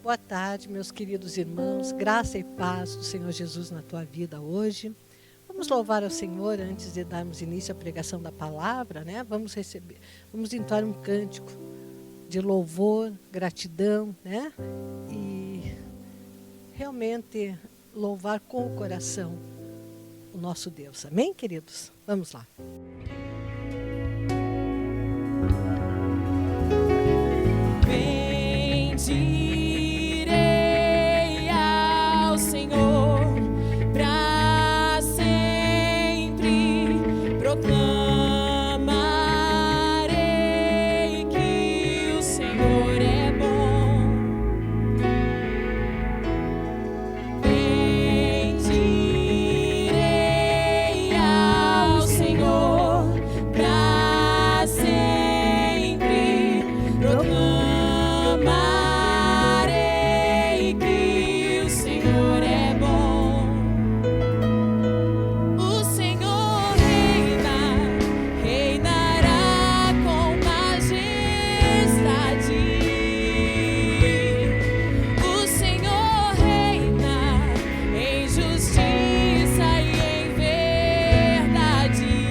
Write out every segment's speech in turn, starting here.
Boa tarde, meus queridos irmãos. Graça e paz do Senhor Jesus na tua vida hoje. Vamos louvar ao Senhor antes de darmos início à pregação da palavra, né? Vamos entoar um cântico de louvor, gratidão, né? E realmente louvar com o coração o nosso Deus. Amém, queridos? Vamos lá. Bendirei ao Senhor para sempre, proclamarei que o Senhor é bom. Bendirei ao Senhor para sempre, proclamarei que o Senhor é bom. O Senhor reina, reinará com majestade. O Senhor reina em justiça e em verdade.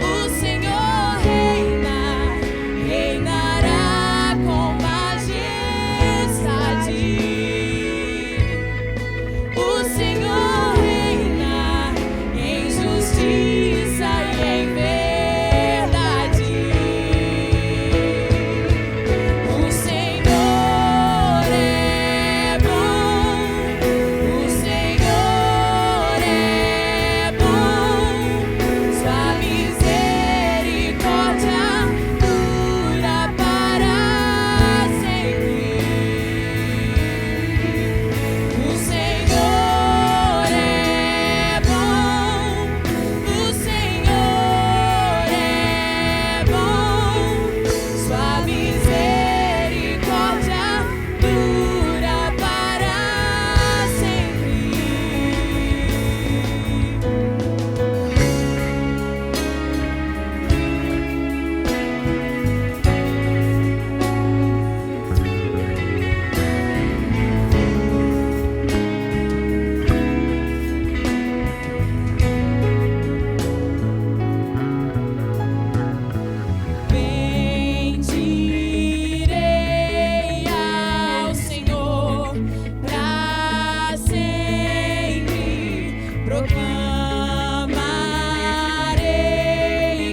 O Senhor reina, reinará com majestade. O Senhor reina em justiça e em verdade. O Senhor é bom, o Senhor é bom, sua misericórdia dura para sempre. O Senhor é bom, o Senhor é bom, sua misericórdia dura para sempre. Bendirei ao Senhor para sempre, proclamarei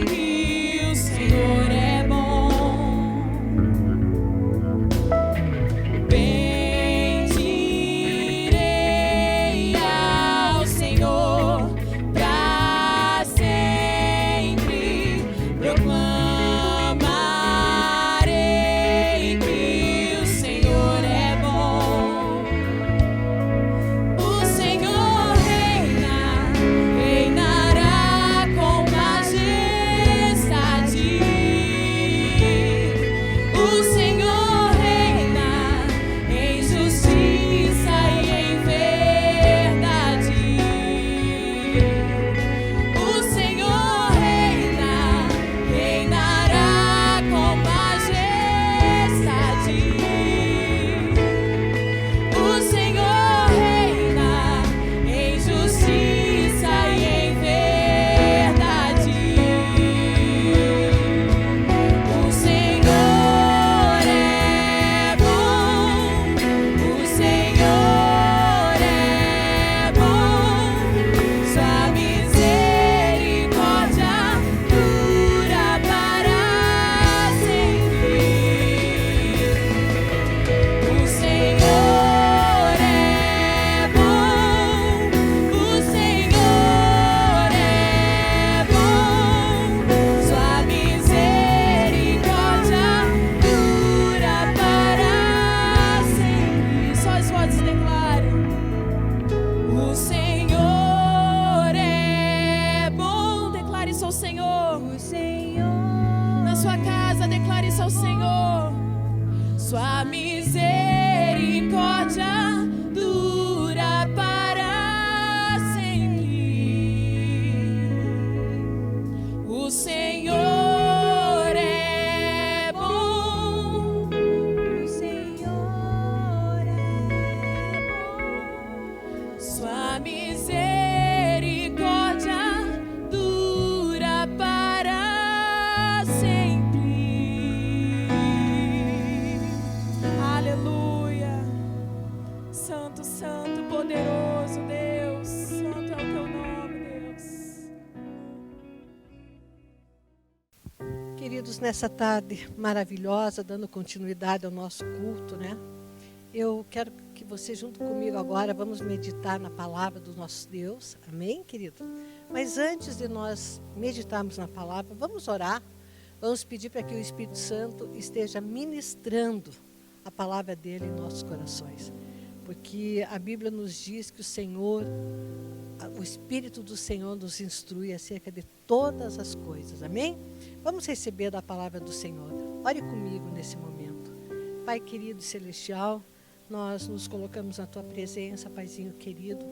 que o Senhor é bom. Bendirei ao Senhor para sempre, proclamarei que o Senhor é bom. O Senhor reina, reinará com majestade. O Senhor reina em justiça e em verdade. O Senhor reina, reinará com majestade. O Senhor reina em justiça e em verdade. O Senhor é bom, o Senhor é bom, sua misericórdia dura para sempre. O Senhor é bom, o Senhor é bom, sua misericórdia dura para sempre. Só as vozes declaram: o Senhor é bom. Declare isso ao Senhor. O Senhor. Na sua casa, declare isso ao Senhor. Sua misericórdia dura para sempre. O Senhor é bom, o Senhor Queridos, nessa tarde maravilhosa, dando continuidade ao nosso culto, né? Eu quero que você, junto comigo agora, vamos meditar na palavra do nosso Deus. Amém, querido? Mas antes de nós meditarmos na palavra, vamos orar. Vamos pedir para que o Espírito Santo esteja ministrando a palavra dele em nossos corações. Porque a Bíblia nos diz que o Espírito do Senhor nos instrui acerca de todas as coisas. Amém? Vamos receber da palavra do Senhor. Ore comigo nesse momento. Pai querido e celestial, nós nos colocamos na Tua presença, Paizinho querido,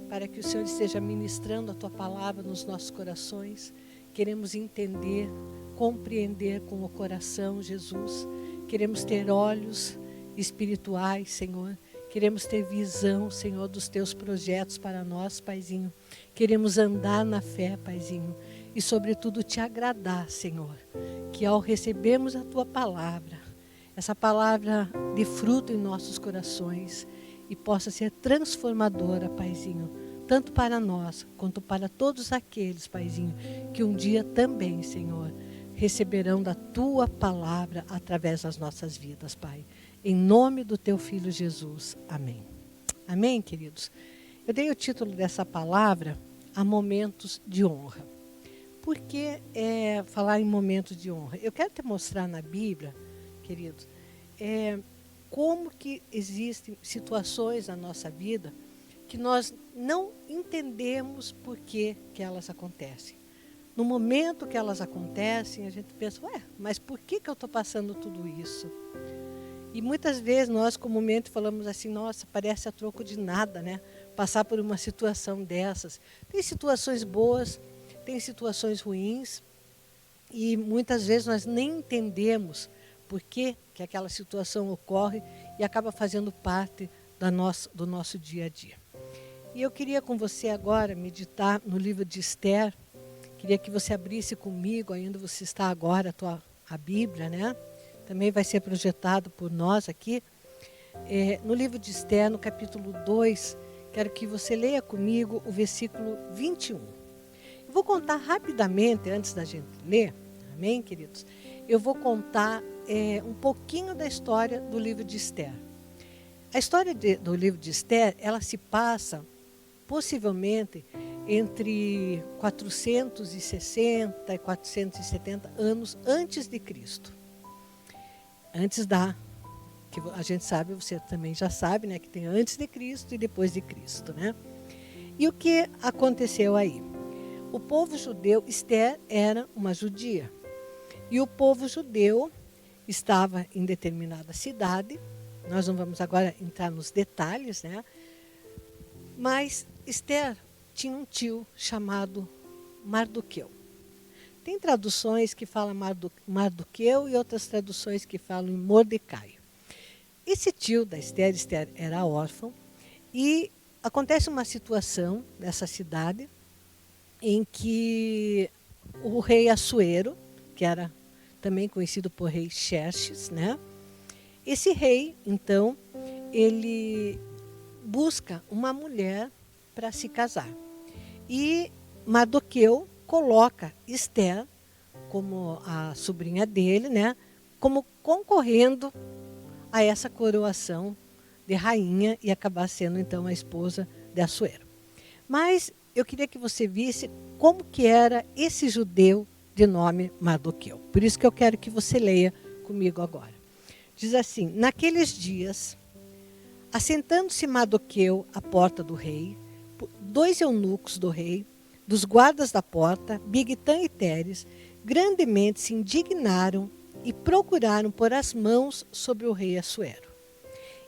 para que o Senhor esteja ministrando a Tua palavra nos nossos corações. Queremos entender, compreender com o coração, Jesus. Queremos ter olhos espirituais, Senhor. Queremos ter visão, Senhor, dos Teus projetos para nós, Paizinho. Queremos andar na fé, Paizinho. E, sobretudo, Te agradar, Senhor. Que ao recebermos a Tua palavra, essa palavra de fruto em nossos corações, e possa ser transformadora, Paizinho, tanto para nós, quanto para todos aqueles, Paizinho, que um dia também, Senhor, receberão da Tua palavra através das nossas vidas, Pai. Em nome do Teu Filho Jesus. Amém. Amém, queridos? Eu dei o título dessa palavra a momentos de honra. Por que falar em momentos de honra? Eu quero te mostrar na Bíblia, queridos, como que existem situações na nossa vida que nós não entendemos por que elas acontecem. No momento que elas acontecem, a gente pensa, mas por que eu estou passando tudo isso? E muitas vezes nós comumente falamos assim, nossa, parece a troco de nada, né? Passar por uma situação dessas. Tem situações boas, tem situações ruins, e muitas vezes nós nem entendemos por que aquela situação ocorre e acaba fazendo parte do nosso dia a dia. E eu queria com você agora meditar no livro de Esther. Queria que você abrisse comigo, ainda você está agora, a Bíblia, né? Também vai ser projetado por nós aqui. No livro de Esther, no capítulo 2, quero que você leia comigo o versículo 21. Eu vou contar rapidamente, antes da gente ler, amém, queridos? Eu vou contar um pouquinho da história do livro de Esther. A história do livro de Esther, ela se passa possivelmente entre 460 e 470 anos antes de Cristo. Antes que a gente sabe, você também já sabe, né, que tem antes de Cristo e depois de Cristo, né? E o que aconteceu aí? O povo judeu, Esther era uma judia, e o povo judeu estava em determinada cidade. Nós não vamos agora entrar nos detalhes, né? Mas Esther tinha um tio chamado Mardoqueu. Tem traduções que falam Mardoqueu e outras traduções que falam em Mordecai. Esse tio da Esther, Esther era órfão, e acontece uma situação nessa cidade em que o rei Assuero, que era também conhecido por rei Xerxes, né? Esse rei, então, ele busca uma mulher para se casar. E Mardoqueu coloca Esther, como a sobrinha dele, né, como concorrendo a essa coroação de rainha e acabar sendo, então, a esposa de Assuero. Mas eu queria que você visse como que era esse judeu de nome Mardoqueu. Por isso que eu quero que você leia comigo agora. Diz assim: naqueles dias, assentando-se Mardoqueu à porta do rei, 2 eunucos do rei, dos guardas da porta, Bigtã e Teres, grandemente se indignaram e procuraram pôr as mãos sobre o rei Assuero.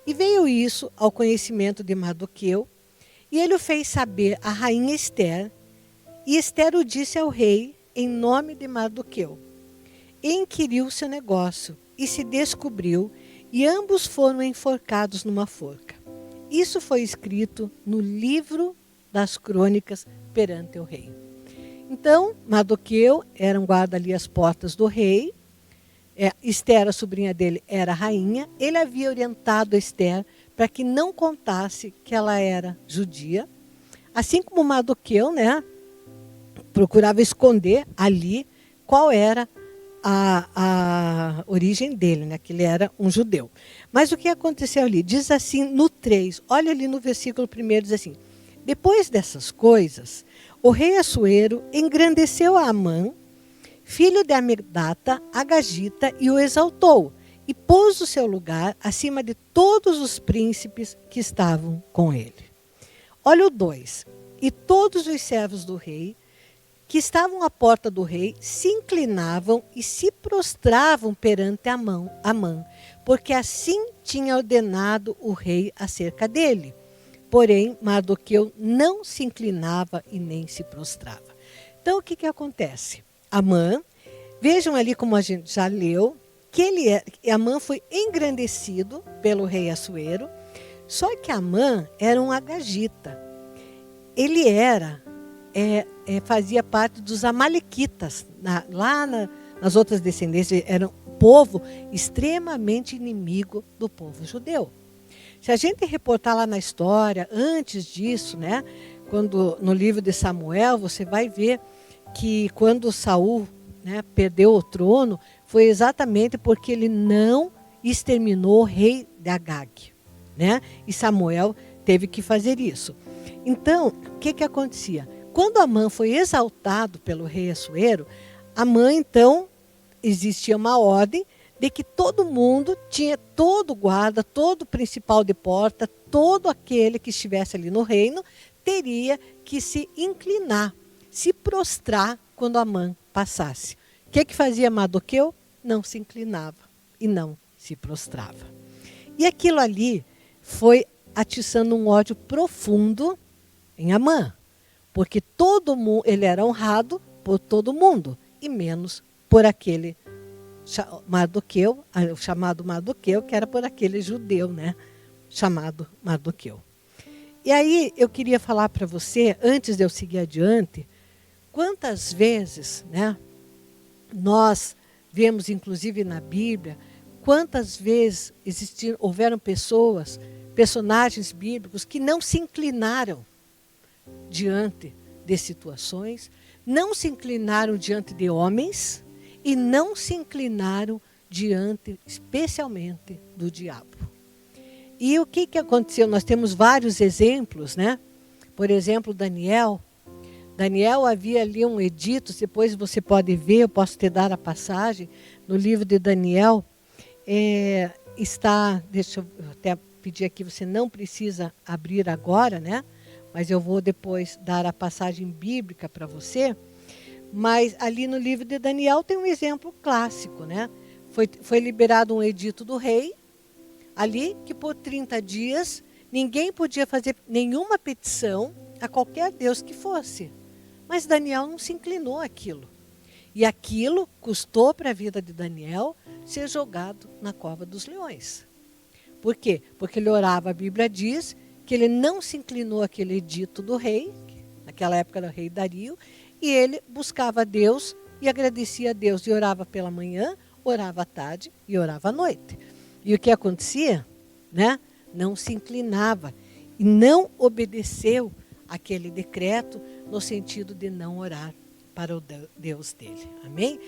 E veio isso ao conhecimento de Mardoqueu, e ele o fez saber à rainha Esther, e Esther o disse ao rei em nome de Mardoqueu. E inquiriu seu negócio, e se descobriu, e ambos foram enforcados numa forca. Isso foi escrito no livro das crônicas perante o rei. Então, Mardoqueu era um guarda ali às portas do rei. Esther, a sobrinha dele, era a rainha. Ele havia orientado Esther para que não contasse que ela era judia. Assim como Mardoqueu, né, procurava esconder ali qual era a origem dele, né? Que ele era um judeu. Mas o que aconteceu ali? Diz assim no 3, olha ali no versículo 1, diz assim: depois dessas coisas, o rei Assuero engrandeceu a Amã, filho de Amedata, Agagita, e o exaltou, e pôs o seu lugar acima de todos os príncipes que estavam com ele. Olha o 2. E todos os servos do rei, que estavam à porta do rei, se inclinavam e se prostravam perante Amã, porque assim tinha ordenado o rei acerca dele. Porém, Mardoqueu não se inclinava e nem se prostrava. Então, o que acontece? Amã, vejam ali como a gente já leu, que Amã foi engrandecido pelo rei Assuero, só que Amã era um agagita. Ele fazia parte dos amalequitas, nas outras descendências, era um povo extremamente inimigo do povo judeu. Se a gente reportar lá na história, antes disso, né, quando no livro de Samuel, você vai ver que quando Saul, né, perdeu o trono, foi exatamente porque ele não exterminou o rei de Agag, né? E Samuel teve que fazer isso. Então, o que acontecia? Quando Amã foi exaltado pelo rei Assuero, Amã, então, existia uma ordem de que todo mundo tinha, todo guarda, todo principal de porta, todo aquele que estivesse ali no reino, teria que se inclinar, se prostrar quando Amã passasse. O que fazia Mardoqueu? Não se inclinava e não se prostrava. E aquilo ali foi atiçando um ódio profundo em Amã, porque todo mundo, ele era honrado por todo mundo, e menos por aquele Mardoqueu, o chamado Mardoqueu, que era por aquele judeu, né, chamado Mardoqueu. E aí eu queria falar para você, antes de eu seguir adiante, quantas vezes, né, nós vemos, inclusive na Bíblia, quantas vezes houveram personagens bíblicos que não se inclinaram diante de situações, não se inclinaram diante de homens e não se inclinaram diante, especialmente, do diabo. E o que aconteceu? Nós temos vários exemplos, né? Por exemplo, Daniel. Daniel havia ali um edito, depois você pode ver, eu posso te dar a passagem, no livro de Daniel, deixa eu até pedir aqui, você não precisa abrir agora, né? Mas eu vou depois dar a passagem bíblica para você. Mas ali no livro de Daniel tem um exemplo clássico, né? Foi liberado um edito do rei, ali que por 30 dias ninguém podia fazer nenhuma petição a qualquer Deus que fosse. Mas Daniel não se inclinou àquilo. E aquilo custou para a vida de Daniel ser jogado na cova dos leões. Por quê? Porque ele orava, a Bíblia diz, que ele não se inclinou àquele edito do rei, naquela época era o rei Dario, e ele buscava a Deus e agradecia a Deus. E orava pela manhã, orava à tarde e orava à noite. E o que acontecia? Né? Não se inclinava e não obedeceu aquele decreto no sentido de não orar para o Deus dele. Amém?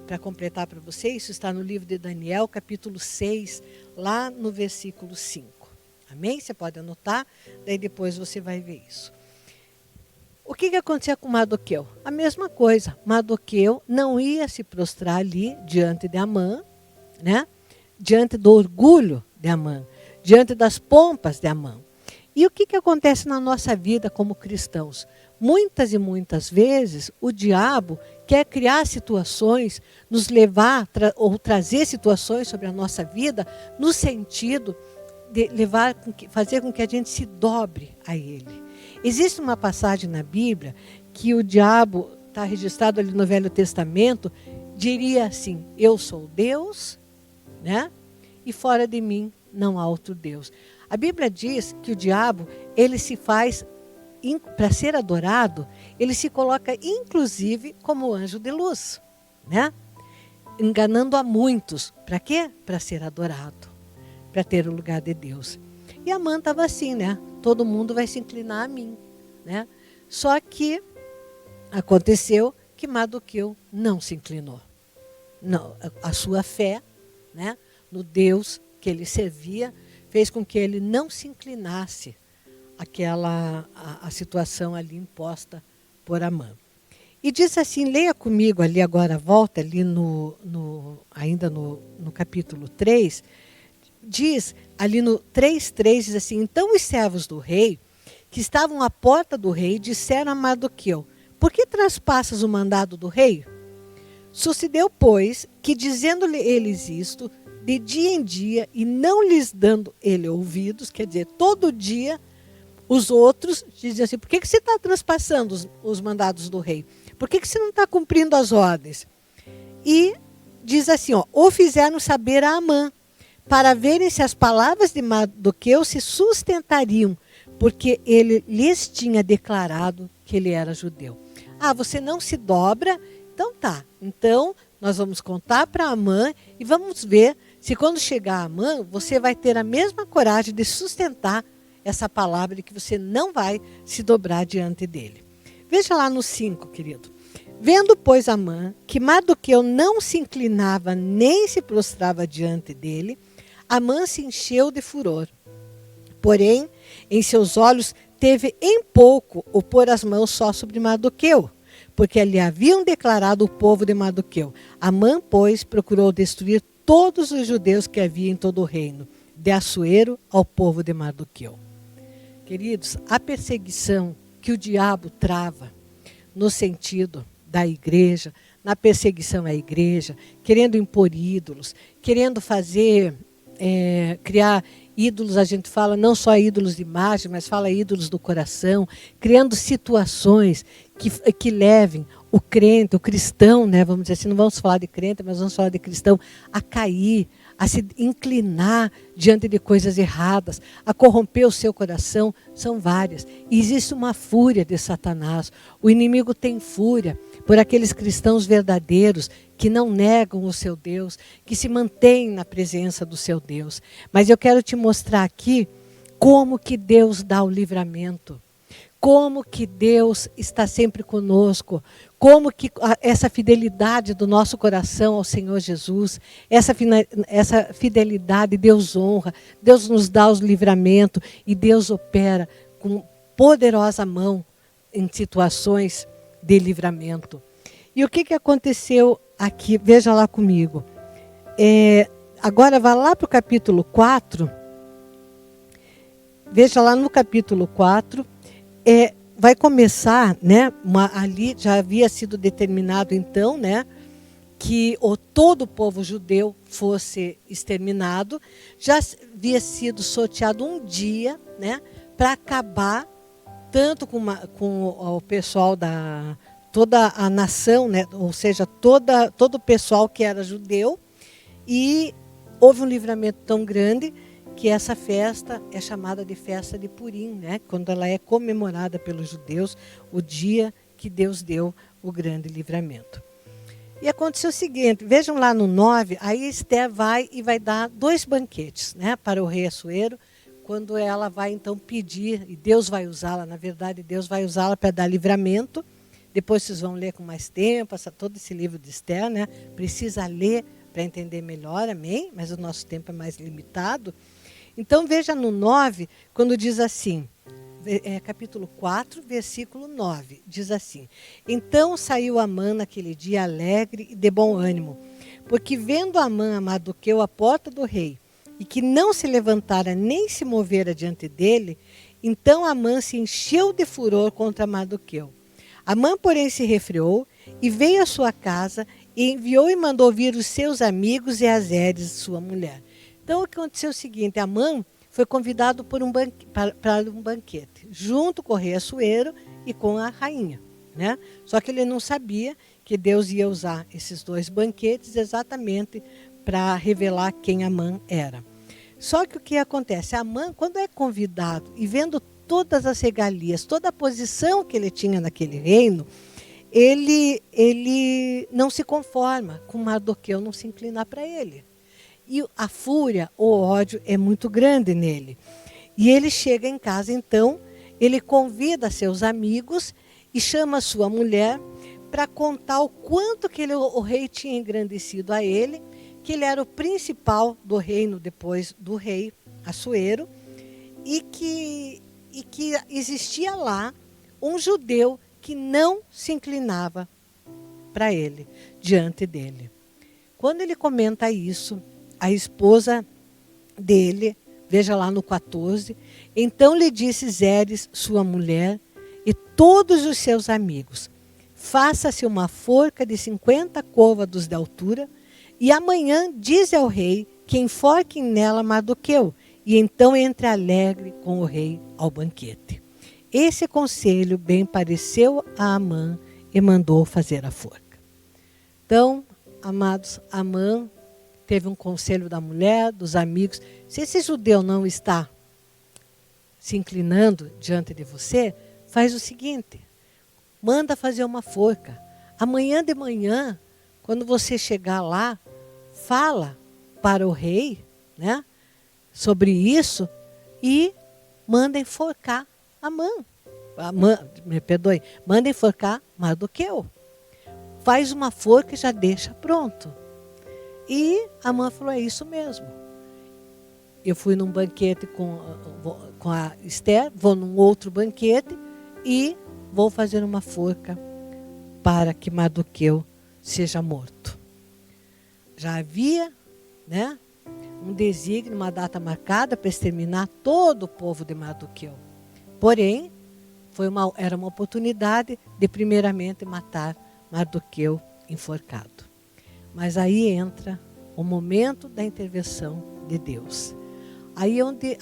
Para completar para você, isso está no livro de Daniel, capítulo 6, lá no versículo 5. Amém? Você pode anotar, daí depois você vai ver isso. O que acontecia com Mardoqueu? A mesma coisa. Mardoqueu não ia se prostrar ali diante de Amã, né? Diante do orgulho de Amã, diante das pompas de Amã. E o que acontece na nossa vida como cristãos? Muitas e muitas vezes o diabo quer criar situações, nos levar ou trazer situações sobre a nossa vida no sentido de fazer com que a gente se dobre a ele. Existe uma passagem na Bíblia que o diabo, está registrado ali no Velho Testamento, diria assim: eu sou Deus, né? E fora de mim não há outro Deus. A Bíblia diz que o diabo, ele se faz, para ser adorado, ele se coloca inclusive como anjo de luz, né? Enganando a muitos. Para quê? Para ser adorado, para ter o lugar de Deus. E Amã estava assim, né? Todo mundo vai se inclinar a mim, né? Só que aconteceu que Mardoqueu não se inclinou. não, a sua fé, né, no Deus que ele servia, fez com que ele não se inclinasse a situação ali imposta por Amã. E diz assim, leia comigo ali agora, volta ali ainda no capítulo 3, diz ali no 3:3, diz assim, então os servos do rei, que estavam à porta do rei, disseram a Mardoqueu, por que traspassas o mandado do rei? Sucedeu, pois, que dizendo-lhe eles isto, de dia em dia, e não lhes dando ele ouvidos, quer dizer, todo dia, os outros diziam assim, por que você está traspassando os mandados do rei? Por que você não está cumprindo as ordens? E diz assim, o fizeram saber a Amã, para verem se as palavras de Mardoqueu se sustentariam, porque ele lhes tinha declarado que ele era judeu. Ah, você não se dobra? Então tá. Então, nós vamos contar para Amã e vamos ver se quando chegar Amã, você vai ter a mesma coragem de sustentar essa palavra de que você não vai se dobrar diante dele. Veja lá no 5, querido. Vendo, pois, Amã, que Mardoqueu não se inclinava nem se prostrava diante dele, Amã se encheu de furor. Porém, em seus olhos teve em pouco o pôr as mãos só sobre Mardoqueu, porque lhe haviam declarado o povo de Mardoqueu. Amã, pois, procurou destruir todos os judeus que havia em todo o reino, de Assuero ao povo de Mardoqueu. Queridos, a perseguição que o diabo trava no sentido da igreja, na perseguição à igreja, querendo impor ídolos, querendo fazer, criar ídolos, a gente fala não só ídolos de imagem, mas fala ídolos do coração, criando situações que levem o crente, o cristão, né, vamos dizer assim, não vamos falar de crente, mas vamos falar de cristão, a cair, a se inclinar diante de coisas erradas, a corromper o seu coração, são várias. E existe uma fúria de Satanás. O inimigo tem fúria por aqueles cristãos verdadeiros que não negam o seu Deus, que se mantêm na presença do seu Deus. Mas eu quero te mostrar aqui como que Deus dá o livramento. Como que Deus está sempre conosco, como que essa fidelidade do nosso coração ao Senhor Jesus, essa fidelidade Deus honra, Deus nos dá os livramentos e Deus opera com poderosa mão em situações de livramento. E o que aconteceu aqui? Veja lá comigo. Agora vá lá para o capítulo 4, veja lá no capítulo 4, vai começar, né, ali já havia sido determinado então, né, que todo o povo judeu fosse exterminado, já havia sido sorteado um dia, né, para acabar tanto com o pessoal toda a nação, né, ou seja, todo o pessoal que era judeu, e houve um livramento tão grande que essa festa é chamada de festa de Purim, né? Quando ela é comemorada pelos judeus, o dia que Deus deu o grande livramento. E aconteceu o seguinte, vejam lá no 9, aí Esther vai e vai dar 2 banquetes, né, para o rei Assuero, quando ela vai então pedir, e Deus vai usá-la, na verdade Deus vai usá-la para dar livramento. Depois vocês vão ler com mais tempo, todo esse livro de Esther, né? Precisa ler para entender melhor, amém? Mas o nosso tempo é mais limitado. Então veja no 9, quando diz assim, capítulo 4, versículo 9, diz assim, então saiu Amã naquele dia alegre e de bom ânimo, porque vendo Amã a Mardoqueu à porta do rei, e que não se levantara nem se movera diante dele, então Amã se encheu de furor contra Mardoqueu. Amã, porém, se refreou e veio à sua casa e enviou e mandou vir os seus amigos e Azeres, sua mulher. Então, o que aconteceu é o seguinte, Amã foi convidado para um banquete, junto com o rei Assuero e com a rainha, né? Só que ele não sabia que Deus ia usar esses 2 banquetes exatamente para revelar quem Amã era. Só que o que acontece? Amã, quando é convidado e vendo todas as regalias, toda a posição que ele tinha naquele reino, ele não se conforma com Mardoqueu não se inclinar para ele. E a fúria, o ódio é muito grande nele. E ele chega em casa, então, ele convida seus amigos e chama a sua mulher para contar o quanto que o rei tinha engrandecido a ele, que ele era o principal do reino depois do rei Assuero, e que existia lá um judeu que não se inclinava para ele, diante dele. Quando ele comenta isso, a esposa dele, veja lá no 14, então lhe disse Zeres, sua mulher, e todos os seus amigos, faça-se uma forca de 50 côvados de altura, e amanhã dize ao rei que enforquem nela Mardoqueu, e então entre alegre com o rei ao banquete. Esse conselho bem pareceu a Amã e mandou fazer a forca. Então, amados, Amã teve um conselho da mulher, dos amigos. Se esse judeu não está se inclinando diante de você, faz o seguinte, manda fazer uma forca. Amanhã de manhã, quando você chegar lá, fala para o rei, né, sobre isso e manda enforcar manda enforcar Mardoqueu. Faz uma forca e já deixa pronto. E Amã falou, é isso mesmo. Eu fui num banquete com a Esther, vou num outro banquete e vou fazer uma forca para que Mardoqueu seja morto. Já havia, né, um desígnio, uma data marcada para exterminar todo o povo de Mardoqueu. Porém, era uma oportunidade de primeiramente matar Mardoqueu enforcado. Mas aí entra o momento da intervenção de Deus. Aí onde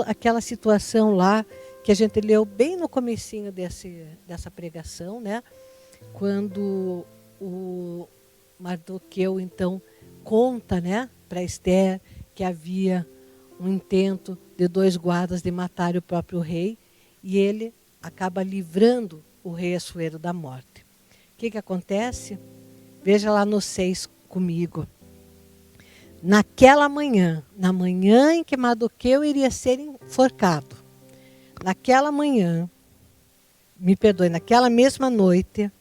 aquela situação lá, que a gente leu bem no comecinho dessa pregação, né? Quando o Mardoqueu, então, conta, né, para Esther que havia um intento de 2 guardas de matar o próprio rei, e ele acaba livrando o rei Assuero da morte. O que acontece? Veja lá no 6 comigo. Naquela manhã, na manhã em que Mardoqueu iria ser enforcado, naquela manhã, naquela mesma noite,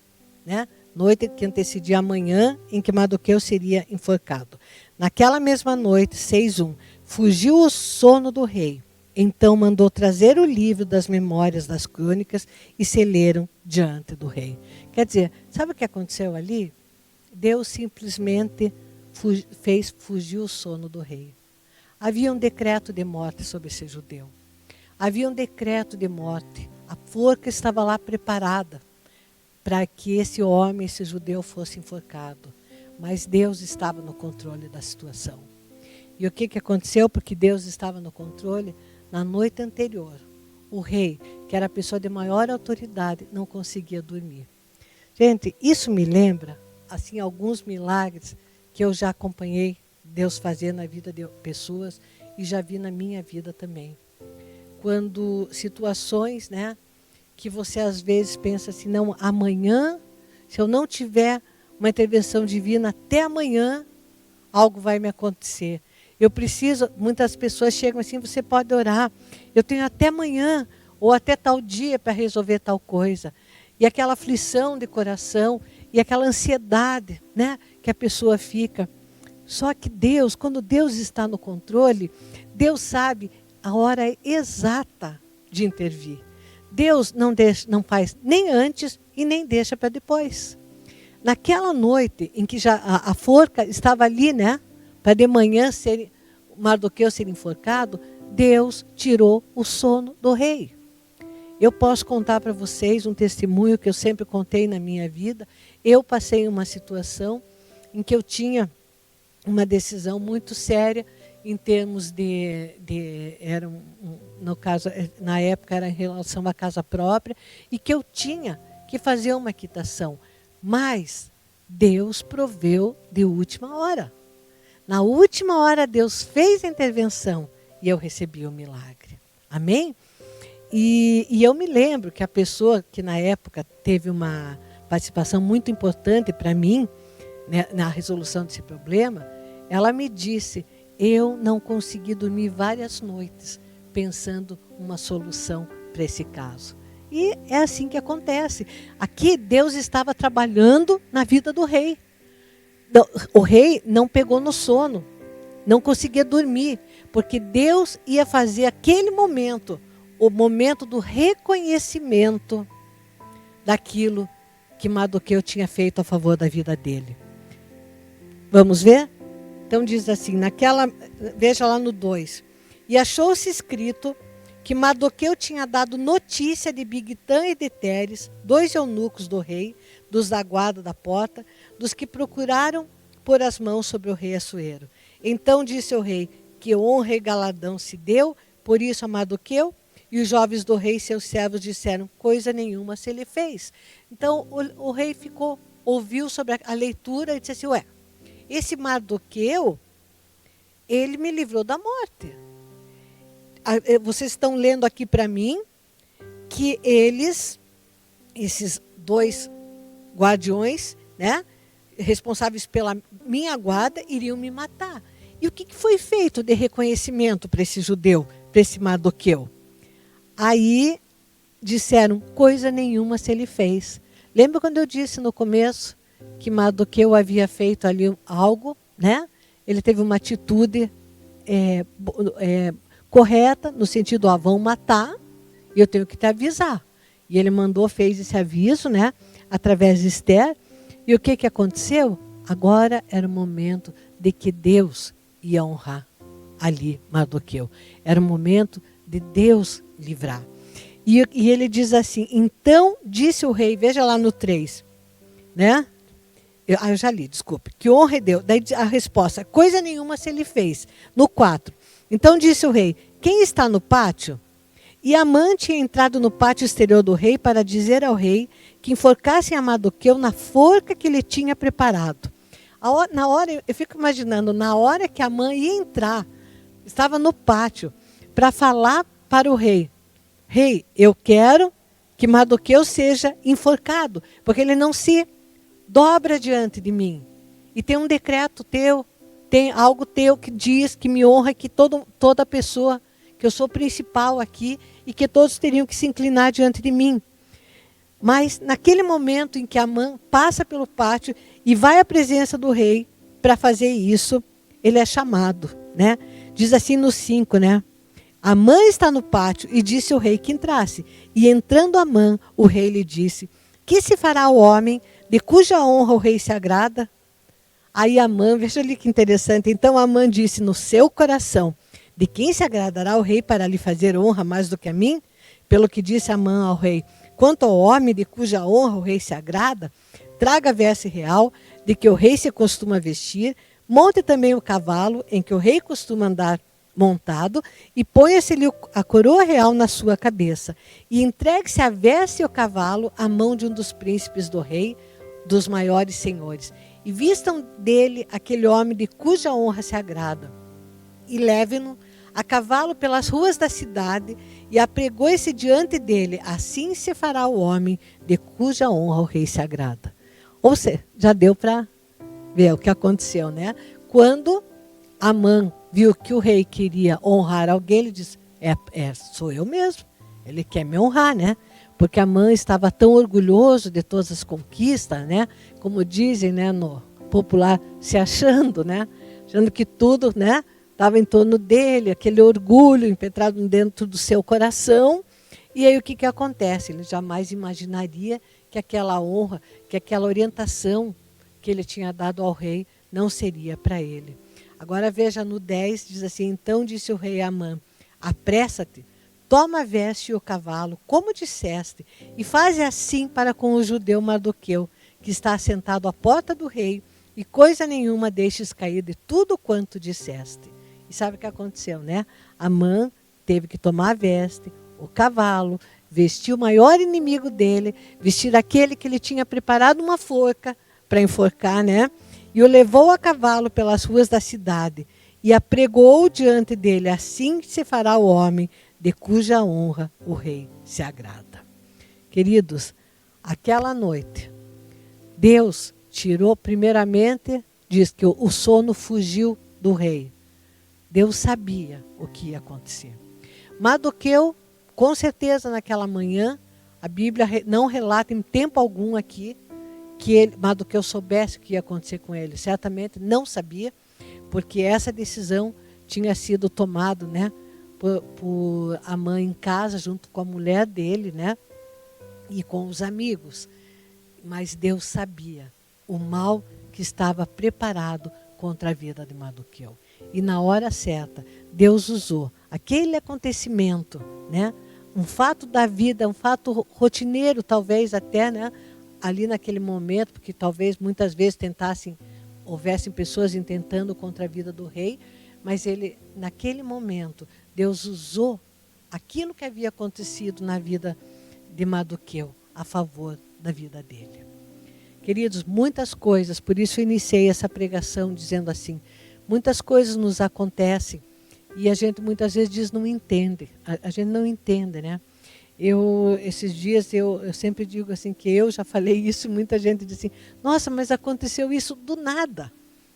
né? Noite que antecedia a manhã em que Mardoqueu seria enforcado. Naquela mesma noite, 6:1, fugiu o sono do rei. Então mandou trazer o livro das memórias das crônicas e se leram diante do rei. Quer dizer, sabe o que aconteceu ali? Deus simplesmente fez fugir o sono do rei. Havia um decreto de morte sobre esse judeu. Havia um decreto de morte. A forca estava lá preparada para que esse homem, esse judeu, fosse enforcado. Mas Deus estava no controle da situação. E o que aconteceu? Porque Deus estava no controle, na noite anterior, o rei, que era a pessoa de maior autoridade, não conseguia dormir. Gente, isso me lembra, assim, alguns milagres que eu já acompanhei Deus fazer na vida de pessoas e já vi na minha vida também. Quando situações, né, que você às vezes pensa assim, não, amanhã, se eu não tiver uma intervenção divina até amanhã, algo vai me acontecer. Eu preciso, muitas pessoas chegam assim, você pode orar, eu tenho até amanhã ou até tal dia para resolver tal coisa. E aquela aflição de coração e aquela ansiedade, né, que a pessoa fica. Só que Deus, quando Deus está no controle, Deus sabe a hora exata de intervir. Deus não faz nem antes e nem deixa para depois. Naquela noite em que já a forca estava ali, né, para de manhã Mardoqueu ser enforcado, Deus tirou o sono do rei. Eu posso contar para vocês um testemunho que eu sempre contei na minha vida. Eu passei uma situação em que eu tinha uma decisão muito séria em termos no caso, na época era em relação à casa própria, e que eu tinha que fazer uma quitação. Mas Deus proveu de última hora. Na última hora Deus fez a intervenção e eu recebi o milagre. Amém? E eu me lembro que a pessoa que na época teve uma participação muito importante para mim, né, na resolução desse problema, ela me disse, eu não consegui dormir várias noites pensando uma solução para esse caso. E é assim que acontece. Aqui Deus estava trabalhando na vida do rei. O rei não pegou no sono, não conseguia dormir, porque Deus ia fazer aquele momento, o momento do reconhecimento daquilo que Mardoqueu tinha feito a favor da vida dele. Vamos ver? Então diz assim, veja lá no 2. E achou-se escrito que Mardoqueu tinha dado notícia de Bigtã e de Teres, 2 eunucos do rei, dos da guarda da porta, dos que procuraram pôr as mãos sobre o rei Assuero. Então disse o rei que honra e galardão se deu, por isso a Mardoqueu, e os jovens do rei, seus servos, disseram, coisa nenhuma se lhe fez. Então o rei ouviu sobre a leitura e disse assim, esse Mardoqueu, ele me livrou da morte. Vocês estão lendo aqui para mim que esses 2 guardiões, né, responsáveis pela minha guarda, iriam me matar. E o que foi feito de reconhecimento para esse judeu, para esse Mardoqueu? Aí disseram, coisa nenhuma se ele fez. Lembra quando eu disse no começo que Mardoqueu havia feito ali algo, né? Ele teve uma atitude correta, no sentido, vão matar, e eu tenho que te avisar. E ele fez esse aviso, né? Através de Esther. E o que aconteceu? Agora era o momento de que Deus ia honrar ali Mardoqueu. Era o momento de Deus livrar. E ele diz assim, então disse o rei, veja lá no 3, né? Eu já li, desculpe. Que honra deu. Daí a resposta, coisa nenhuma se ele fez. No 4. Então disse o rei, quem está no pátio? E Amã tinha entrado no pátio exterior do rei para dizer ao rei que enforcassem a Mardoqueu na forca que ele tinha preparado. Na hora, eu fico imaginando, na hora que Amã ia entrar, estava no pátio, para falar para o rei, rei, eu quero que Mardoqueu seja enforcado, porque ele não se dobra diante de mim. E tem um decreto teu, tem algo teu que diz, que me honra, que toda pessoa, que eu sou principal aqui, e que todos teriam que se inclinar diante de mim. Mas naquele momento em que Amã passa pelo pátio e vai à presença do rei para fazer isso, ele é chamado, né? Diz assim no 5, né? Amã está no pátio e disse ao rei que entrasse. E entrando Amã, o rei lhe disse, que se fará o homem de cuja honra o rei se agrada? Aí Amã, veja ali que interessante, então Amã disse no seu coração, de quem se agradará o rei para lhe fazer honra mais do que a mim? Pelo que disse Amã ao rei, quanto ao homem de cuja honra o rei se agrada, traga a veste real de que o rei se costuma vestir, monte também o cavalo em que o rei costuma andar montado, e ponha-se-lhe a coroa real na sua cabeça, e entregue-se a veste e o cavalo à mão de um dos príncipes do rei, dos maiores senhores, e vistam dele aquele homem de cuja honra se agrada, e levem-no a cavalo pelas ruas da cidade, e apregoe-se diante dele, assim se fará o homem de cuja honra o rei se agrada. Ou seja, já deu para ver o que aconteceu, né? Quando Amã viu que o rei queria honrar alguém, ele disse, sou eu mesmo, ele quer me honrar, né? Porque Amã estava tão orgulhoso de todas as conquistas, né? Como dizem, né, no popular, se achando, né? Achando que tudo, né, estava em torno dele, aquele orgulho impetrado dentro do seu coração. E aí o que acontece? Ele jamais imaginaria que aquela honra, que aquela orientação que ele tinha dado ao rei não seria para ele. Agora veja no 10, diz assim, então disse o rei a Amã, apressa-te, toma a veste e o cavalo, como disseste, e faze assim para com o judeu Mardoqueu, que está assentado à porta do rei, e coisa nenhuma deixes cair de tudo quanto disseste. E sabe o que aconteceu, né? Amã teve que tomar a veste, o cavalo, vestir o maior inimigo dele, vestir aquele que ele tinha preparado uma forca para enforcar, né? E o levou a cavalo pelas ruas da cidade e apregou diante dele, assim se fará o homem de cuja honra o rei se agrada. Queridos, aquela noite, Deus tirou primeiramente, diz que o sono fugiu do rei. Deus sabia o que ia acontecer. Mardoqueu, com certeza naquela manhã, A Bíblia não relata em tempo algum aqui que Mardoqueu soubesse o que ia acontecer com ele. Certamente não sabia, porque essa decisão tinha sido tomada, né, por Amã em casa, junto com a mulher dele, né, e com os amigos. Mas Deus sabia o mal que estava preparado contra a vida de Mardoqueu. E na hora certa, Deus usou aquele acontecimento, né, um fato da vida, um fato rotineiro talvez até, né, ali naquele momento, porque talvez muitas vezes houvessem pessoas intentando contra a vida do rei, mas naquele momento, Deus usou aquilo que havia acontecido na vida de Mardoqueu a favor da vida dele. Queridos, muitas coisas, por isso eu iniciei essa pregação dizendo assim, muitas coisas nos acontecem e a gente muitas vezes diz não entende, a gente não entende, né? Esses dias eu sempre digo assim, que eu já falei isso, muita gente diz assim, nossa, mas aconteceu isso do nada.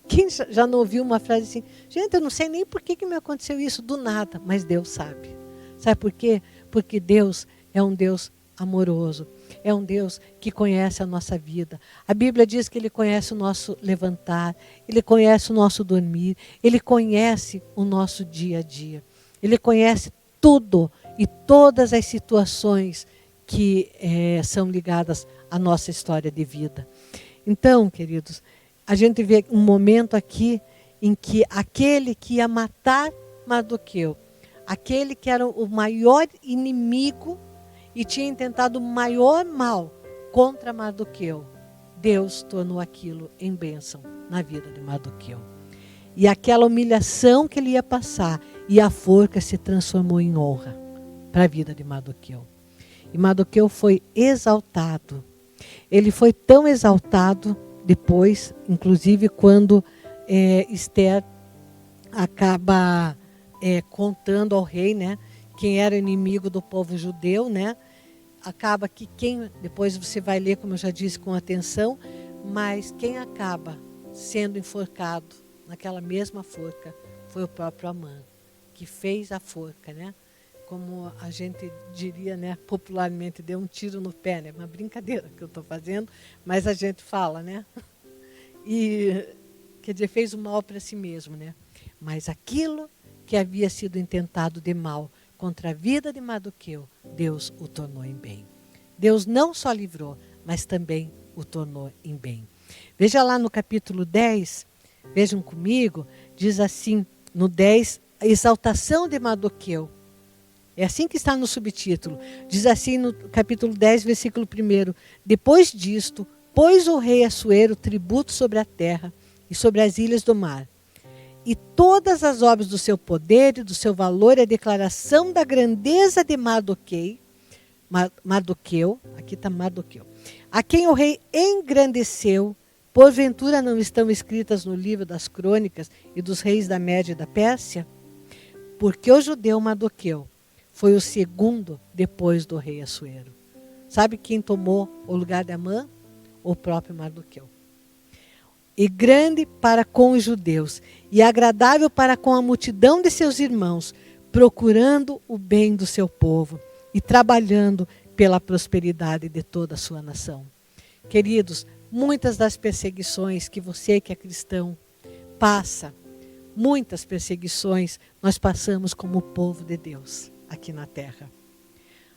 Quem já não ouviu uma frase assim, gente, eu não sei nem por que me aconteceu isso do nada, mas Deus sabe. Sabe por quê? Porque Deus é um Deus amoroso, é um Deus que conhece a nossa vida. A Bíblia diz que Ele conhece o nosso levantar, Ele conhece o nosso dormir, Ele conhece o nosso dia a dia. Ele conhece tudo e todas as situações que são ligadas à nossa história de vida. Então, queridos, a gente vê um momento aqui em que aquele que ia matar Mardoqueu, aquele que era o maior inimigo e tinha intentado o maior mal contra Mardoqueu, Deus tornou aquilo em bênção na vida de Mardoqueu. E aquela humilhação que ele ia passar e a forca se transformou em honra para a vida de Mardoqueu. E Mardoqueu foi exaltado. Ele foi tão exaltado depois, inclusive quando Esther acaba contando ao rei, né, quem era inimigo do povo judeu, né? Acaba que depois você vai ler, como eu já disse, com atenção, mas quem acaba sendo enforcado naquela mesma forca foi o próprio Amã, que fez a forca, né? Como a gente diria, né, popularmente, deu um tiro no pé, né? Uma brincadeira que eu estou fazendo, mas a gente fala, né? E, quer dizer, fez o mal para si mesmo, né? Mas aquilo que havia sido intentado de mal contra a vida de Mardoqueu, Deus o tornou em bem. Deus não só livrou, mas também o tornou em bem. Veja lá no capítulo 10, vejam comigo, diz assim, no 10, a exaltação de Mardoqueu. É assim que está no subtítulo. Diz assim no capítulo 10, versículo 1. Depois disto, pôs o rei Assuero tributo sobre a terra e sobre as ilhas do mar. E todas as obras do seu poder e do seu valor e a declaração da grandeza de Mardoqueu, aqui está Mardoqueu, a quem o rei engrandeceu, porventura não estão escritas no livro das crônicas e dos reis da Média e da Pérsia? Porque o judeu Mardoqueu foi o segundo depois do rei Assuero. Sabe quem tomou o lugar de Amã? O próprio Mardoqueu. E grande para com os judeus, e agradável para com a multidão de seus irmãos, procurando o bem do seu povo e trabalhando pela prosperidade de toda a sua nação. Queridos, muitas das perseguições que você que é cristão passa, muitas perseguições nós passamos como povo de Deus aqui na terra.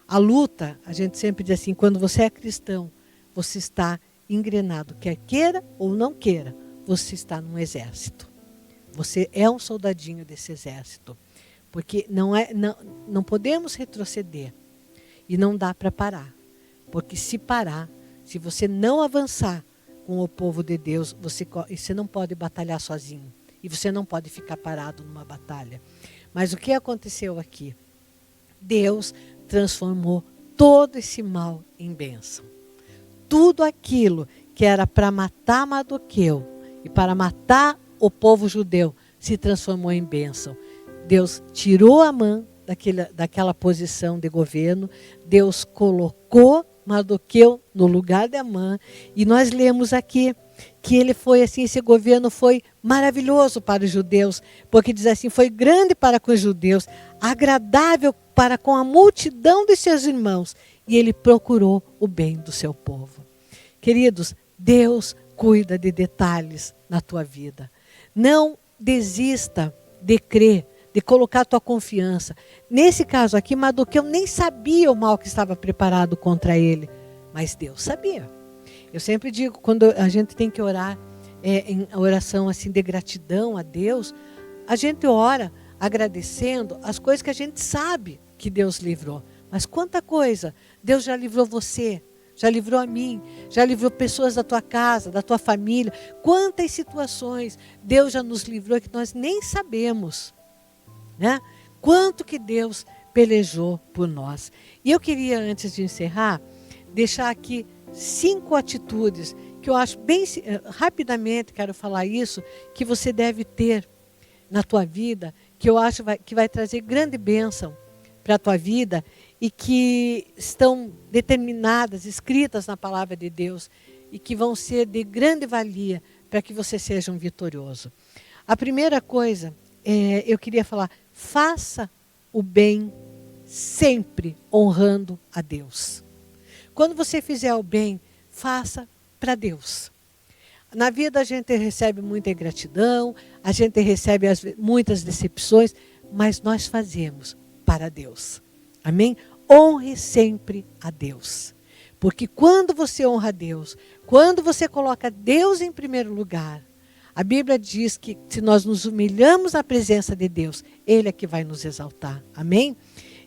A luta, a gente sempre diz assim, quando você é cristão, você está engrenado, quer queira ou não queira, você está num exército. Você é um soldadinho desse exército. Porque não podemos retroceder. E não dá para parar. Porque se parar, se você não avançar com o povo de Deus, você não pode batalhar sozinho. E você não pode ficar parado numa batalha. Mas o que aconteceu aqui? Deus transformou todo esse mal em bênção. Tudo aquilo que era para matar Mardoqueu e para matar o povo judeu se transformou em bênção. Deus tirou Amã daquela posição de governo, Deus colocou Mardoqueu no lugar de Amã, e nós lemos aqui que ele foi assim, esse governo foi maravilhoso para os judeus, porque diz assim, foi grande para com os judeus, agradável para com a multidão de seus irmãos, e Ele procurou o bem do seu povo. Queridos, Deus cuida de detalhes na tua vida. Não desista de crer, de colocar a tua confiança. Nesse caso aqui, Mardoqueu nem sabia o mal que estava preparado contra ele, mas Deus sabia. Eu sempre digo, quando a gente tem que orar, em oração assim de gratidão a Deus, a gente ora agradecendo as coisas que a gente sabe que Deus livrou. Mas quanta coisa Deus já livrou você, já livrou a mim, já livrou pessoas da tua casa, da tua família. Quantas situações Deus já nos livrou que nós nem sabemos, né? Quanto que Deus pelejou por nós. E eu queria, antes de encerrar, deixar aqui 5 atitudes que eu acho bem rapidamente, quero falar isso, que você deve ter na tua vida, que eu acho que vai trazer grande bênção para a tua vida e que estão determinadas, escritas na palavra de Deus e que vão ser de grande valia para que você seja um vitorioso. A primeira coisa, eu queria falar, faça o bem sempre honrando a Deus. Quando você fizer o bem, faça para Deus. Na vida a gente recebe muita ingratidão, a gente recebe muitas decepções, mas nós fazemos para Deus. Amém? Honre sempre a Deus. Porque quando você honra a Deus, quando você coloca Deus em primeiro lugar, a Bíblia diz que se nós nos humilhamos na presença de Deus, Ele é que vai nos exaltar. Amém?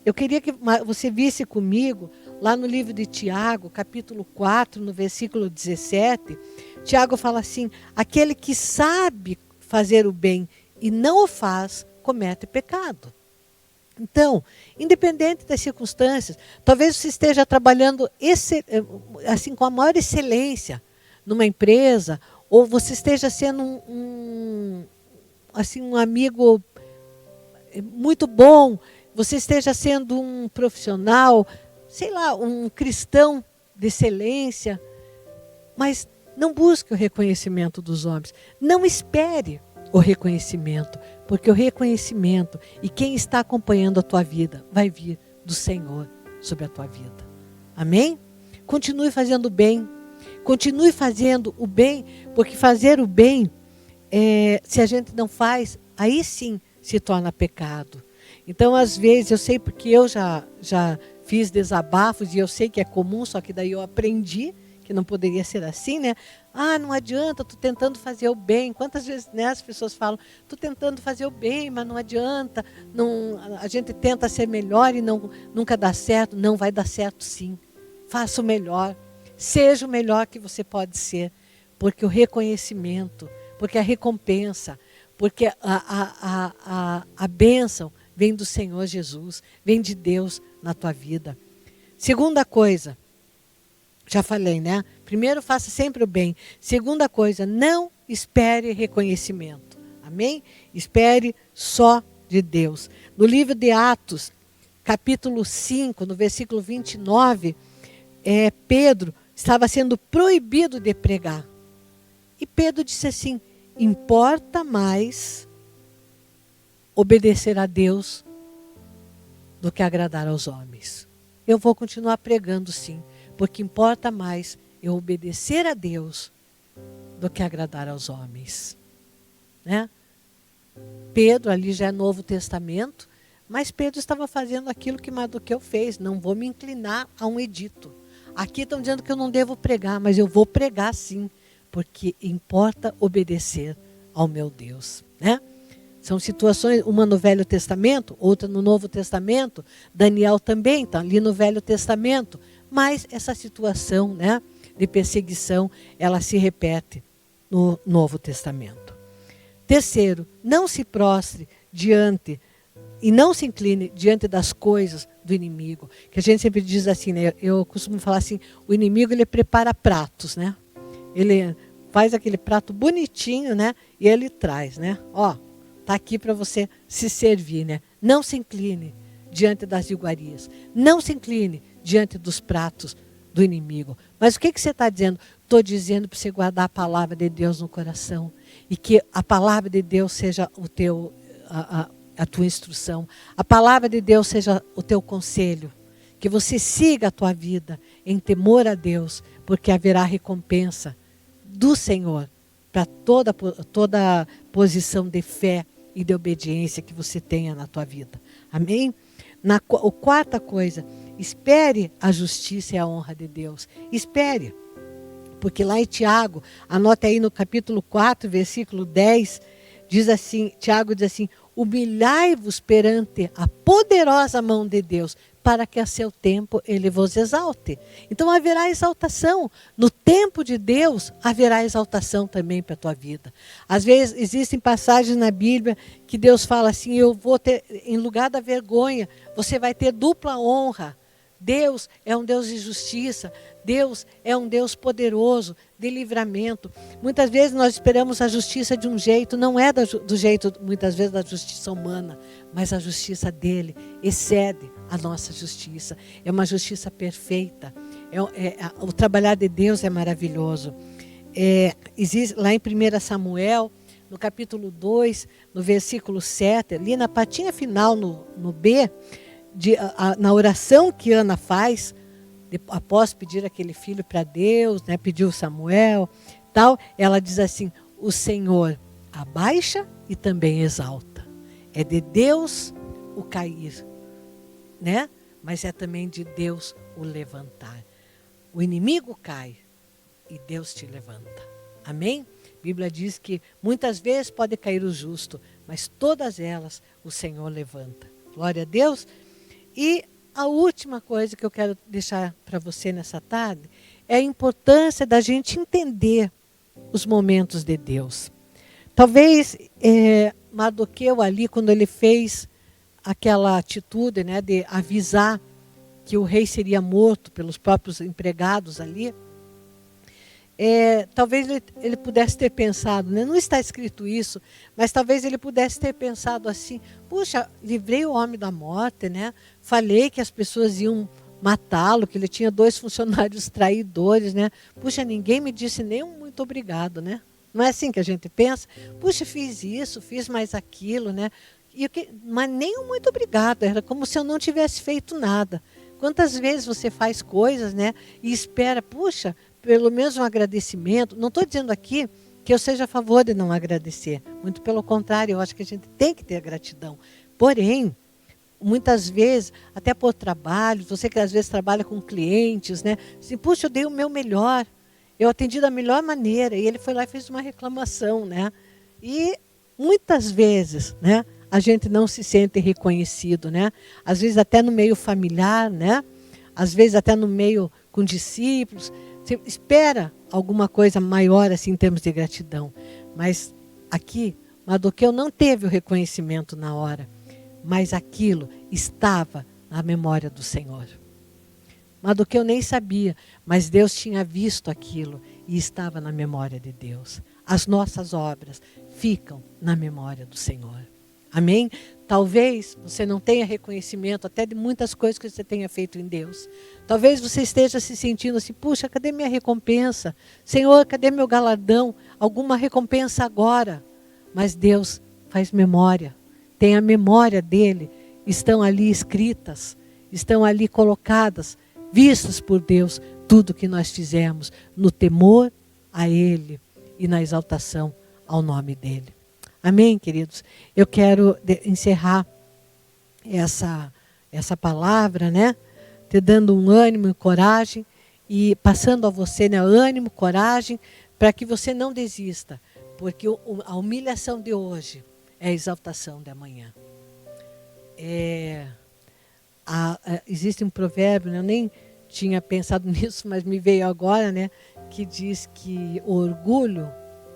Eu queria que você visse comigo, lá no livro de Tiago, capítulo 4, no versículo 17, Tiago fala assim, aquele que sabe fazer o bem e não o faz, comete pecado. Então, independente das circunstâncias, talvez você esteja trabalhando assim, com a maior excelência numa empresa, ou você esteja sendo um amigo muito bom, você esteja sendo um profissional, sei lá, um cristão de excelência, mas não busque o reconhecimento dos homens. Não espere o reconhecimento, porque o reconhecimento e quem está acompanhando a tua vida vai vir do Senhor sobre a tua vida. Amém? Continue fazendo o bem. Continue fazendo o bem, porque fazer o bem, se a gente não faz, aí sim se torna pecado. Então, às vezes, eu sei porque eu já fiz desabafos e eu sei que é comum, só que daí eu aprendi que não poderia ser assim, né? Ah, não adianta, estou tentando fazer o bem. Quantas vezes, né, as pessoas falam, estou tentando fazer o bem, mas não adianta. A gente tenta ser melhor e nunca dá certo. Não, vai dar certo sim. Faça o melhor. Seja o melhor que você pode ser. Porque o reconhecimento, porque a recompensa, porque a bênção vem do Senhor Jesus, vem de Deus na tua vida. Segunda coisa, já falei, né? Primeiro, faça sempre o bem. Segunda coisa, não espere reconhecimento. Amém? Espere só de Deus. No livro de Atos, capítulo 5, no versículo 29, Pedro estava sendo proibido de pregar. E Pedro disse assim, importa mais obedecer a Deus do que agradar aos homens. Eu vou continuar pregando sim, porque importa mais eu obedecer a Deus do que agradar aos homens. Né? Pedro ali já é Novo Testamento, mas Pedro estava fazendo aquilo que Mardoqueu fez, não vou me inclinar a um edito. Aqui estão dizendo que eu não devo pregar, mas eu vou pregar sim, porque importa obedecer ao meu Deus. Né? São situações, uma no Velho Testamento, outra no Novo Testamento. Daniel também está ali no Velho Testamento. Mas essa situação, né, de perseguição, ela se repete no Novo Testamento. Terceiro, não se prostre diante e não se incline diante das coisas do inimigo. Que a gente sempre diz assim, né, eu costumo falar assim, o inimigo ele prepara pratos, né? Ele faz aquele prato bonitinho, né, e ele traz, né? Ó, está aqui para você se servir, né? Não se incline diante das iguarias. Não se incline diante dos pratos do inimigo. Mas o que você está dizendo? Estou dizendo para você guardar a palavra de Deus no coração. E que a palavra de Deus seja a tua instrução. A palavra de Deus seja o teu conselho. que você siga a tua vida em temor a Deus, porque haverá recompensa do Senhor para toda posição de fé e de obediência que você tenha na tua vida. Amém? A quarta coisa, espere a justiça e a honra de Deus. Espere. Porque lá em Tiago, anote aí no capítulo 4, versículo 10, diz assim, Tiago diz assim: humilhai-vos perante a poderosa mão de Deus, para que a seu tempo ele vos exalte. Então haverá exaltação. No tempo de Deus, haverá exaltação também para a tua vida. Às vezes existem passagens na Bíblia que Deus fala assim: eu vou ter, em lugar da vergonha, você vai ter dupla honra. Deus é um Deus de justiça. Deus é um Deus poderoso, de livramento. Muitas vezes nós esperamos a justiça de um jeito, não é do jeito, muitas vezes, da justiça humana, mas a justiça dele excede a nossa justiça. É uma justiça perfeita. O trabalhar de Deus é maravilhoso. Existe, lá em 1 Samuel, no capítulo 2, no versículo 7, ali na patinha final, no B, na oração que Ana faz, após pedir aquele filho para Deus, né, pediu Samuel, tal, ela diz assim: o Senhor abaixa e também exalta. É de Deus o cair, né? Mas é também de Deus o levantar. O inimigo cai e Deus te levanta. Amém? A Bíblia diz que muitas vezes pode cair o justo, mas todas elas o Senhor levanta. Glória a Deus. E a última coisa que eu quero deixar para você nessa tarde é a importância da gente entender os momentos de Deus. Talvez Mardoqueu ali, quando ele fez aquela atitude, né, de avisar que o rei seria morto pelos próprios empregados ali, talvez ele pudesse ter pensado, né, não está escrito isso, mas talvez ele pudesse ter pensado assim: puxa, livrei o homem da morte, né? Falei que as pessoas iam matá-lo, que ele tinha 2 funcionários traidores, né? Puxa, ninguém me disse nem um muito obrigado, né? Não é assim que a gente pensa? Puxa, fiz isso, fiz mais aquilo, né? Mas nem um muito obrigado, era como se eu não tivesse feito nada. Quantas vezes você faz coisas, né, e espera, puxa, pelo menos um agradecimento. Não estou dizendo aqui que eu seja a favor de não agradecer. Muito pelo contrário, eu acho que a gente tem que ter gratidão. Porém, muitas vezes, até por trabalho, você que às vezes trabalha com clientes, né? Assim, puxa, eu dei o meu melhor. Eu atendi da melhor maneira. E ele foi lá e fez uma reclamação, né? E muitas vezes, né, a gente não se sente reconhecido, né? Às vezes até no meio familiar, né? Às vezes até no meio com discípulos. Você espera alguma coisa maior assim em termos de gratidão. Mas aqui, Mardoqueu não teve o reconhecimento na hora. Mas aquilo estava na memória do Senhor. Mardoqueu nem sabia, mas Deus tinha visto aquilo e estava na memória de Deus. As nossas obras ficam na memória do Senhor. Amém? Talvez você não tenha reconhecimento até de muitas coisas que você tenha feito em Deus. Talvez você esteja se sentindo assim: puxa, cadê minha recompensa? Senhor, cadê meu galardão? Alguma recompensa agora. Mas Deus faz memória. Tem a memória dele. Estão ali escritas. Estão ali colocadas, vistas por Deus, tudo que nós fizemos no temor a Ele e na exaltação ao nome dEle. Amém, queridos? Eu quero encerrar essa palavra, né? Te dando um ânimo e coragem e passando a você, né, ânimo, coragem, para que você não desista, porque a humilhação de hoje é a exaltação de amanhã. Existe um provérbio, né, eu nem tinha pensado nisso, mas me veio agora, né, que diz que o orgulho,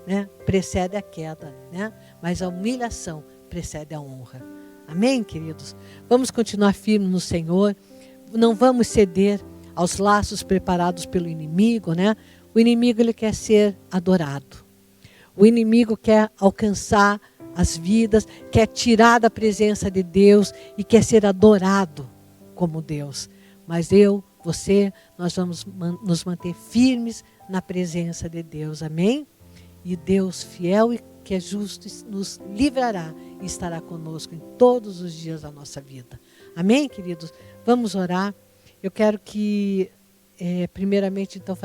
né, precede a queda, né? Mas a humilhação precede a honra. Amém, queridos? Vamos continuar firmes no Senhor. Não vamos ceder aos laços preparados pelo inimigo, né? O inimigo, ele quer ser adorado. O inimigo quer alcançar as vidas, quer tirar da presença de Deus e quer ser adorado como Deus. Mas você, nós vamos nos manter firmes na presença de Deus. Amém? E Deus fiel e que é justo nos livrará e estará conosco em todos os dias da nossa vida. Amém, queridos? Vamos orar. eu quero que, primeiramente, então,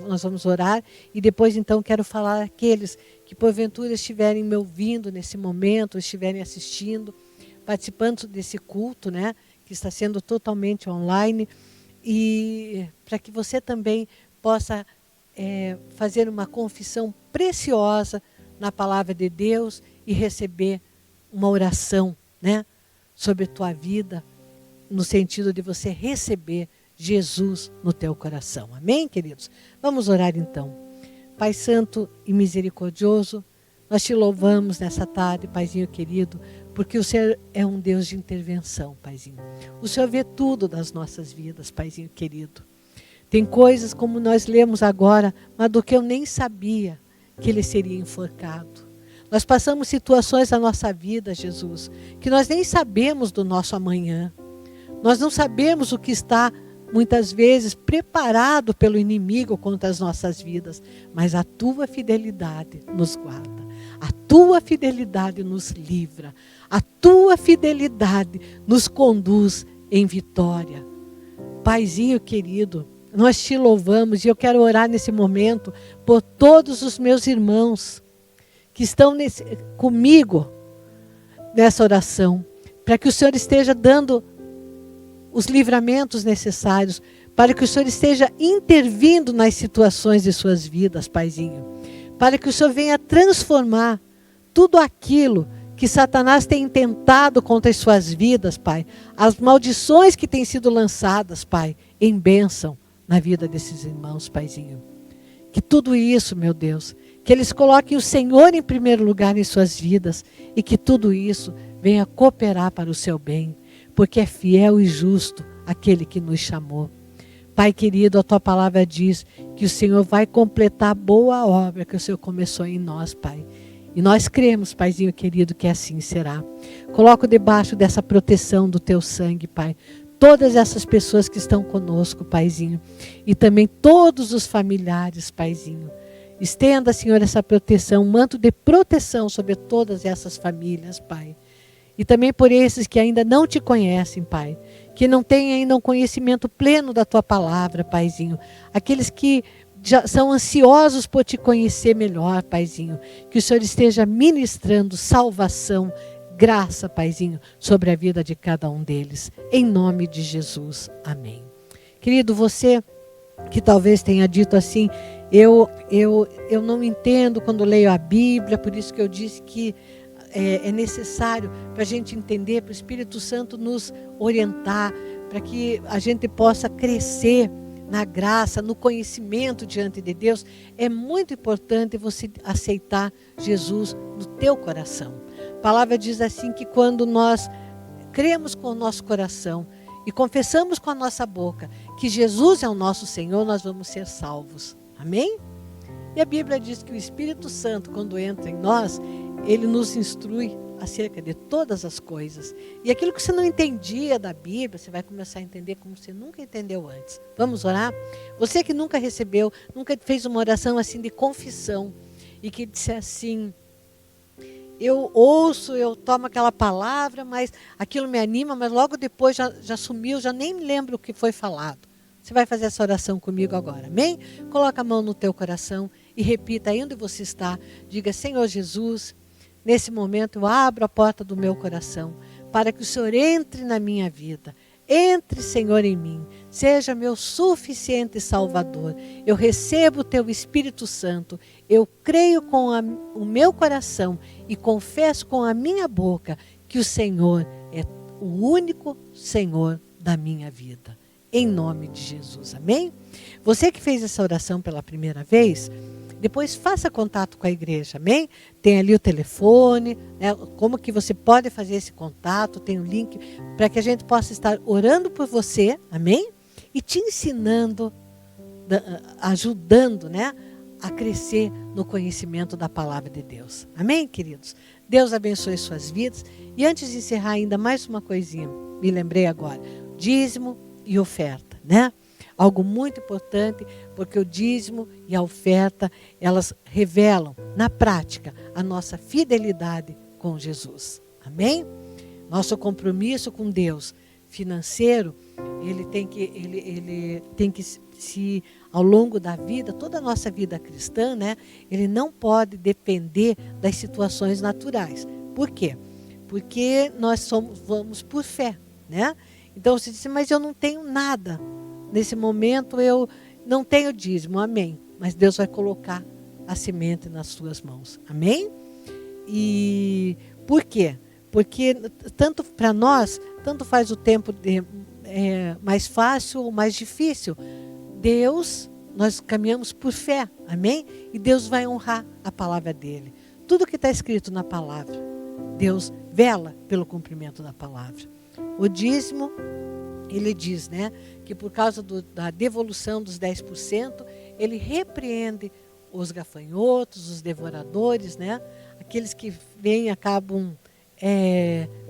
nós vamos orar, e depois, então, quero falar àqueles que, porventura, estiverem me ouvindo nesse momento, estiverem assistindo, participando desse culto, né, que está sendo totalmente online, e para que você também possa fazer uma confissão preciosa na palavra de Deus e receber uma oração, né, sobre a tua vida, no sentido de você receber Jesus no teu coração. Amém, queridos? Vamos orar então. Pai santo e misericordioso, nós te louvamos nessa tarde, Paizinho querido, porque o Senhor é um Deus de intervenção, Paizinho. O Senhor vê tudo das nossas vidas, Paizinho querido. Tem coisas como nós lemos agora, mas do que eu nem sabia que ele seria enforcado. Nós passamos situações na nossa vida, Jesus, que nós nem sabemos do nosso amanhã. Nós não sabemos o que está, muitas vezes, preparado pelo inimigo contra as nossas vidas. Mas a tua fidelidade nos guarda. A tua fidelidade nos livra. A tua fidelidade nos conduz em vitória. Paizinho querido, nós te louvamos e eu quero orar nesse momento por todos os meus irmãos que estão comigo nessa oração, para que o Senhor esteja dando os livramentos necessários, para que o Senhor esteja intervindo nas situações de suas vidas, Paizinho, para que o Senhor venha transformar tudo aquilo que Satanás tem intentado contra as suas vidas, Pai, as maldições que têm sido lançadas, Pai, em bênção na vida desses irmãos, Paizinho. Que tudo isso, meu Deus, que eles coloquem o Senhor em primeiro lugar em suas vidas e que tudo isso venha cooperar para o seu bem, porque é fiel e justo aquele que nos chamou. Pai querido, a tua palavra diz que o Senhor vai completar a boa obra que o Senhor começou em nós, Pai. E nós cremos, Paizinho querido, que assim será. Coloco debaixo dessa proteção do teu sangue, Pai, todas essas pessoas que estão conosco, Paizinho, e também todos os familiares, Paizinho. Estenda, Senhor, essa proteção, um manto de proteção sobre todas essas famílias, Pai. E também por esses que ainda não te conhecem, Pai, que não têm ainda um conhecimento pleno da tua palavra, Paizinho. Aqueles que já são ansiosos por te conhecer melhor, Paizinho. Que o Senhor esteja ministrando salvação, graça, Paizinho, sobre a vida de cada um deles. Em nome de Jesus. Amém. Querido, você que talvez tenha dito assim, eu não entendo quando leio a Bíblia, por isso que eu disse que é necessário para a gente entender, para o Espírito Santo nos orientar, para que a gente possa crescer na graça, no conhecimento diante de Deus. É muito importante você aceitar Jesus no teu coração. A palavra diz assim que quando nós cremos com o nosso coração e confessamos com a nossa boca que Jesus é o nosso Senhor, nós vamos ser salvos. Amém? E a Bíblia diz que o Espírito Santo, quando entra em nós, ele nos instrui acerca de todas as coisas. E aquilo que você não entendia da Bíblia, você vai começar a entender como você nunca entendeu antes. Vamos orar? Você que nunca recebeu, nunca fez uma oração assim de confissão, e que disse assim, eu ouço, eu tomo aquela palavra, mas aquilo me anima, mas logo depois já sumiu, já nem me lembro o que foi falado. Você vai fazer essa oração comigo agora, amém? Coloca a mão no teu coração e repita aí onde você está. Diga, Senhor Jesus, nesse momento eu abro a porta do meu coração para que o Senhor entre na minha vida. Entre, Senhor, em mim. Seja meu suficiente Salvador. Eu recebo o teu Espírito Santo. Eu creio com o meu coração e confesso com a minha boca que o Senhor é o único Senhor da minha vida. Em nome de Jesus, amém? Você que fez essa oração pela primeira vez, depois faça contato com a igreja, amém? Tem ali o telefone, né? Como que você pode fazer esse contato, tem o link para que a gente possa estar orando por você, amém? E te ensinando, ajudando, né? A crescer no conhecimento da palavra de Deus. Amém, queridos? Deus abençoe suas vidas. E antes de encerrar ainda mais uma coisinha, me lembrei agora, dízimo e oferta, né? Algo muito importante, porque o dízimo e a oferta, elas revelam, na prática, a nossa fidelidade com Jesus. Amém? Nosso compromisso com Deus financeiro Ele tem que se, ao longo da vida, toda a nossa vida cristã, né? Ele não pode depender das situações naturais. Por quê? Porque nós vamos por fé, né? Então você disse, mas eu não tenho nada. Nesse momento eu não tenho dízimo, amém. Mas Deus vai colocar a semente nas suas mãos, amém? E por quê? Porque tanto para nós, tanto faz o tempo mais fácil ou mais difícil. Deus, nós caminhamos por fé, amém? E Deus vai honrar a palavra dele. Tudo que está escrito na palavra, Deus vela pelo cumprimento da palavra. O dízimo, ele diz, né, que por causa da devolução dos 10%, ele repreende os gafanhotos, os devoradores, né, aqueles que vêm e acabam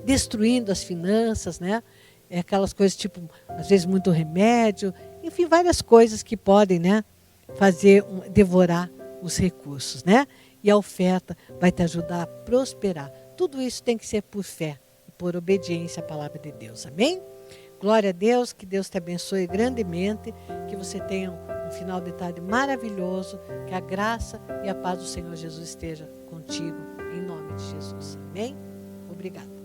destruindo as finanças, né, aquelas coisas tipo, às vezes muito remédio, enfim, várias coisas que podem, né, devorar os recursos, né, e a oferta vai te ajudar a prosperar. Tudo isso tem que ser por fé, por obediência à palavra de Deus, amém? Glória a Deus, que Deus te abençoe grandemente, que você tenha um final de tarde maravilhoso, que a graça e a paz do Senhor Jesus esteja contigo, em nome de Jesus, amém? Obrigada.